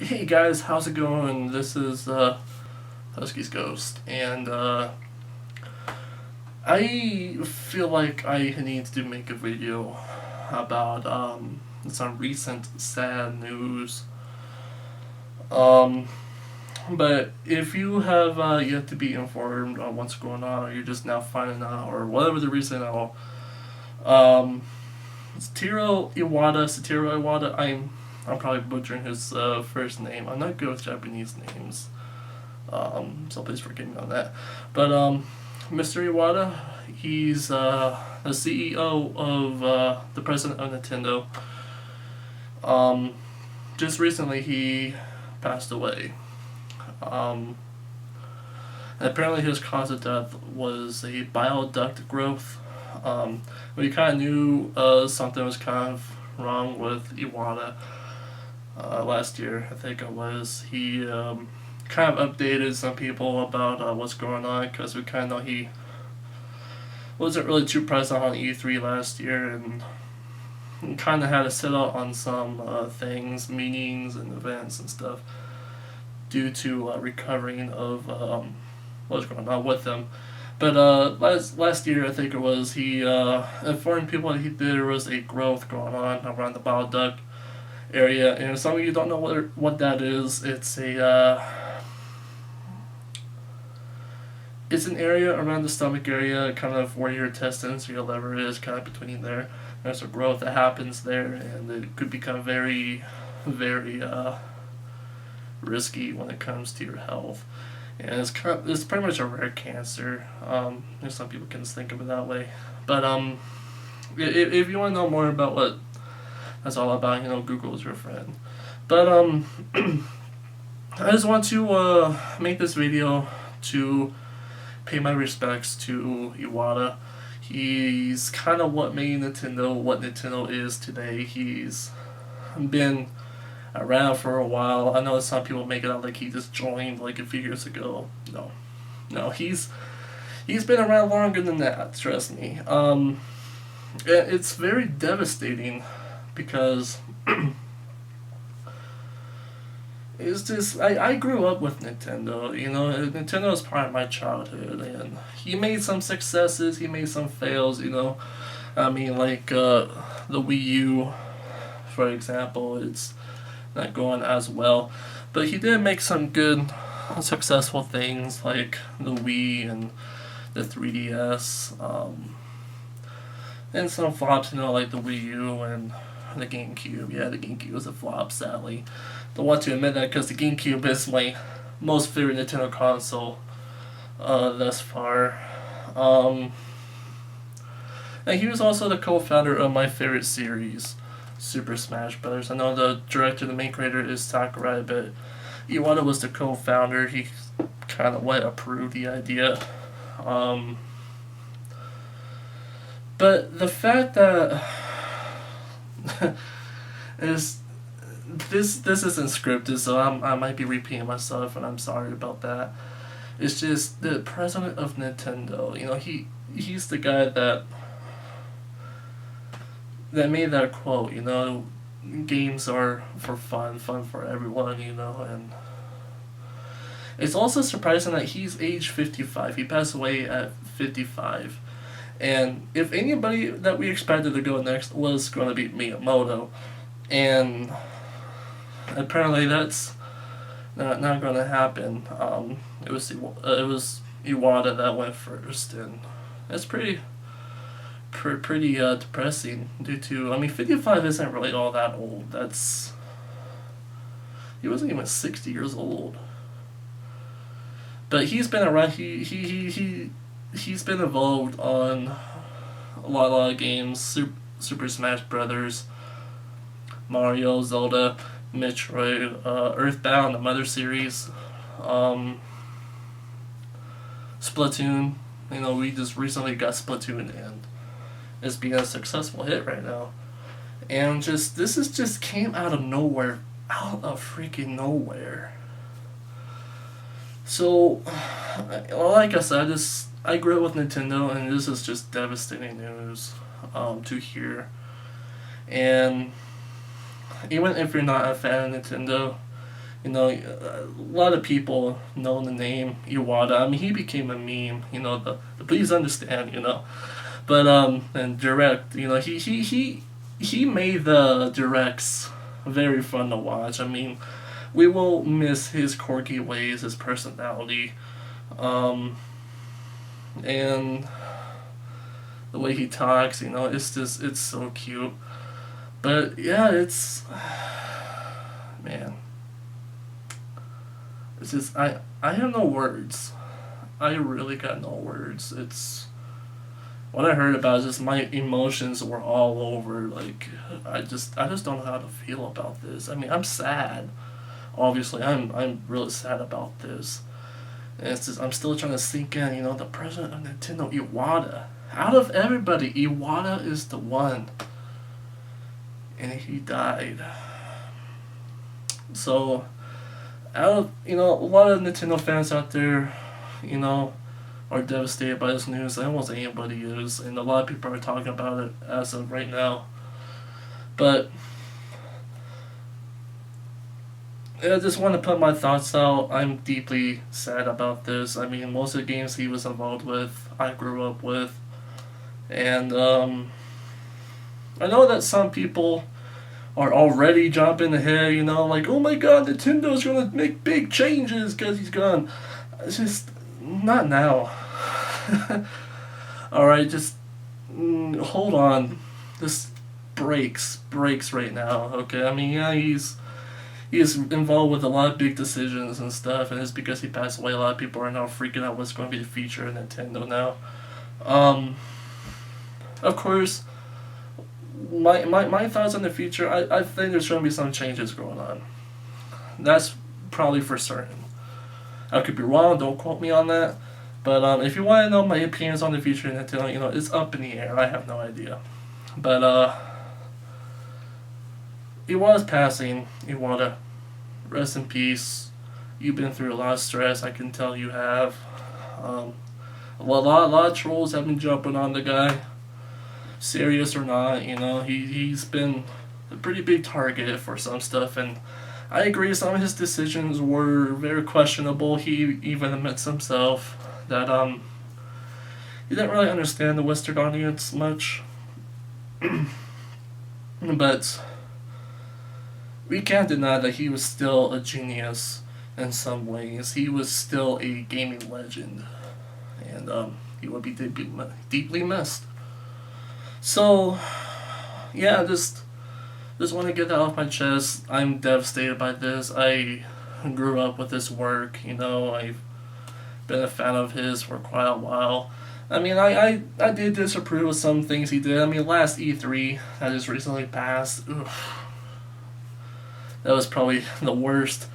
Hey guys, how's it going? This is Husky's Ghost, and I feel like I need to make a video about some recent sad news. Um, but if you have yet to be informed on what's going on, or you're just now finding out, or whatever the reason at all, um, Satoru Iwata. I'm probably butchering his first name. I'm not good with Japanese names. So please forgive me on that. But Mr. Iwata, he's the CEO of the president of Nintendo. Um, just recently, he passed away. Um, and apparently, his cause of death was a bile duct growth. We kind of knew something was kind of wrong with Iwata last year. I think it was he. Kind of updated some people about what's going on because we kind of know he wasn't really too present on E3 last year and kind of had to sit out on some things, meetings, and events and stuff due to recovering of what's going on with him. But last year, I think it was, he informed people that there was a growth going on around the bile duct area. And if some of you don't know what that is, it's an area around the stomach area, kind of where your intestines or your liver is, kind of between there. There's a growth that happens there, and it could become very, very risky when it comes to your health. And it's pretty much a rare cancer. Some people can think of it that way, but if you want to know more about what that's all about, Google is your friend. But I just want to make this video to pay my respects to Iwata. He's kind of what made Nintendo what Nintendo is today. He's been around for a while. I know some people make it out like he just joined like a few years ago. No, he's been around longer than that. Trust me. It's very devastating because it's just I grew up with Nintendo. Nintendo is part of my childhood, and he made some successes, he made some fails. I mean, like the Wii U, for example, it's not going as well, but he did make some good, successful things like the Wii and the 3DS, and some flops, like the Wii U and the GameCube. Yeah, the GameCube was a flop, sadly. Don't want to admit that because the GameCube is my most favorite Nintendo console thus far. And he was also the co-founder of my favorite series, Super Smash Brothers. I know the director, the main creator is Sakurai, but Iwata was the co-founder. He kind of approved the idea. But the fact that is this isn't scripted, so I might be repeating myself, and I'm sorry about that. It's just the president of Nintendo. He's the guy that made that quote. Games are for fun for everyone. And it's also surprising that he's age 55. He passed away at 55. And if anybody that we expected to go next was going to be Miyamoto, and apparently that's not going to happen. It was Iwata that went first, and that's pretty depressing. Due to 55 isn't really all that old. He wasn't even 60 years old, but he's been around. He's been involved on a lot of games: Super Smash Brothers, Mario, Zelda, Metroid, Earthbound, the Mother series, Splatoon. We just recently got Splatoon, and it's being a successful hit right now. And this came out of nowhere, out of freaking nowhere. So, like I said, I grew up with Nintendo, and this is just devastating news to hear. And even if you're not a fan of Nintendo, You know, a lot of people know the name Iwata. I mean, he became a meme. You know, the please understand. You know, but and direct. You know, he made the directs very fun to watch. I mean, we will miss his quirky ways, his personality, um, and the way he talks. You know, it's so cute. But yeah, it's man, it's just I have no words. I really got no words. It's what I heard about is just my emotions were all over. Like I just don't know how to feel about this. I mean, I'm sad. Obviously, I'm really sad about this. And it's just I'm still trying to sink in. You know, the president of Nintendo, Iwata. Out of everybody, Iwata is the one, and he died. So, out of a lot of Nintendo fans out there, you know, are devastated by this news. Almost anybody is, and a lot of people are talking about it as of right now. But I just want to put my thoughts out. I'm deeply sad about this. I mean, most of the games he was involved with, I grew up with, and I know that some people are already jumping ahead. You know, like, oh my God, Nintendo's gonna make big changes because he's gone. It's just not now. All right, just hold on. This breaks right now. Okay, I mean, yeah, he's involved with a lot of big decisions and stuff, and it's because he passed away. A lot of people are now freaking out what's going to be the future of Nintendo now. Um, of course, my thoughts on the future. I think there's going to be some changes going on. That's probably for certain. I could be wrong. Don't quote me on that. But if you want to know my opinions on the future of Nintendo, you know, it's up in the air. I have no idea. But Iwata's passing. Iwata, rest in peace. You've been through a lot of stress. I can tell you have. A lot of trolls have been jumping on the guy, serious or not. You know, he's been a pretty big target for some stuff, and I agree. Some of his decisions were very questionable. He even admits himself that he didn't really understand the Western audience much, but we can't deny that he was still a genius in some ways. He was still a gaming legend, and he will be deeply missed. So, yeah, just want to get that off my chest. I'm devastated by this. I grew up with his work. You know, I've been a fan of his for quite a while. I mean, I did disapprove of some things he did. I mean, last E3 that just recently passed, oof, that was probably the worst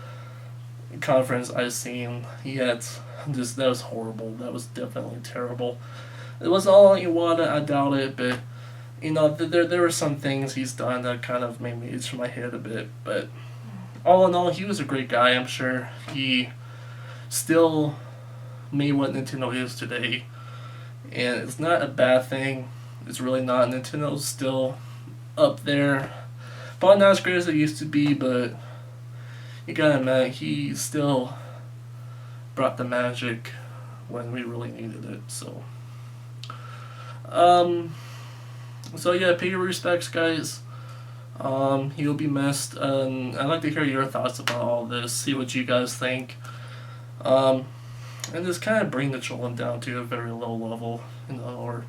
conference I've seen yet. Just that was horrible. That was definitely terrible. It was all Iwata, I doubt it, but you know, there were some things he's done that kind of made me itch my head a bit. But all in all, he was a great guy. I'm sure he still made what Nintendo is today, and it's not a bad thing. It's really not. Nintendo's still up there, probably not as great as it used to be, but you gotta admit he still brought the magic when we really needed it. Um, so yeah, pay your respects, guys. He'll be missed, and I'd like to hear your thoughts about all this. See what you guys think. Um, and just kind of bring the trolling down to a very low level, you know, or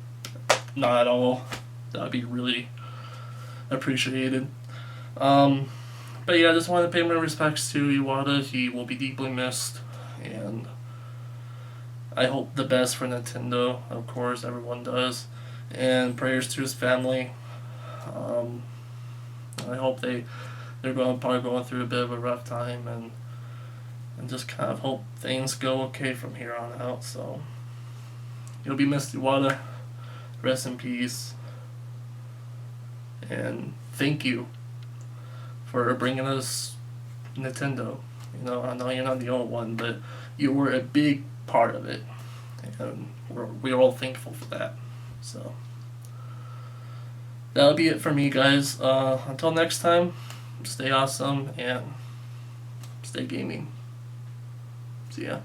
not at all. That'd be really appreciated. Um, but yeah, I just want to pay my respects to Iwata. He will be deeply missed, and I hope the best for Nintendo. Of course, everyone does, and prayers to his family. Um, I hope they're probably going through a bit of a rough time, and just kind of hope things go okay from here on out. So you'll be missed, Iwata. Rest in peace, and thank you for bringing us Nintendo. You know, I know you're not the only one, but you were a big part of it, and we're all thankful for that. So that'll be it for me, guys. Until next time, stay awesome and stay stay gaming. See ya.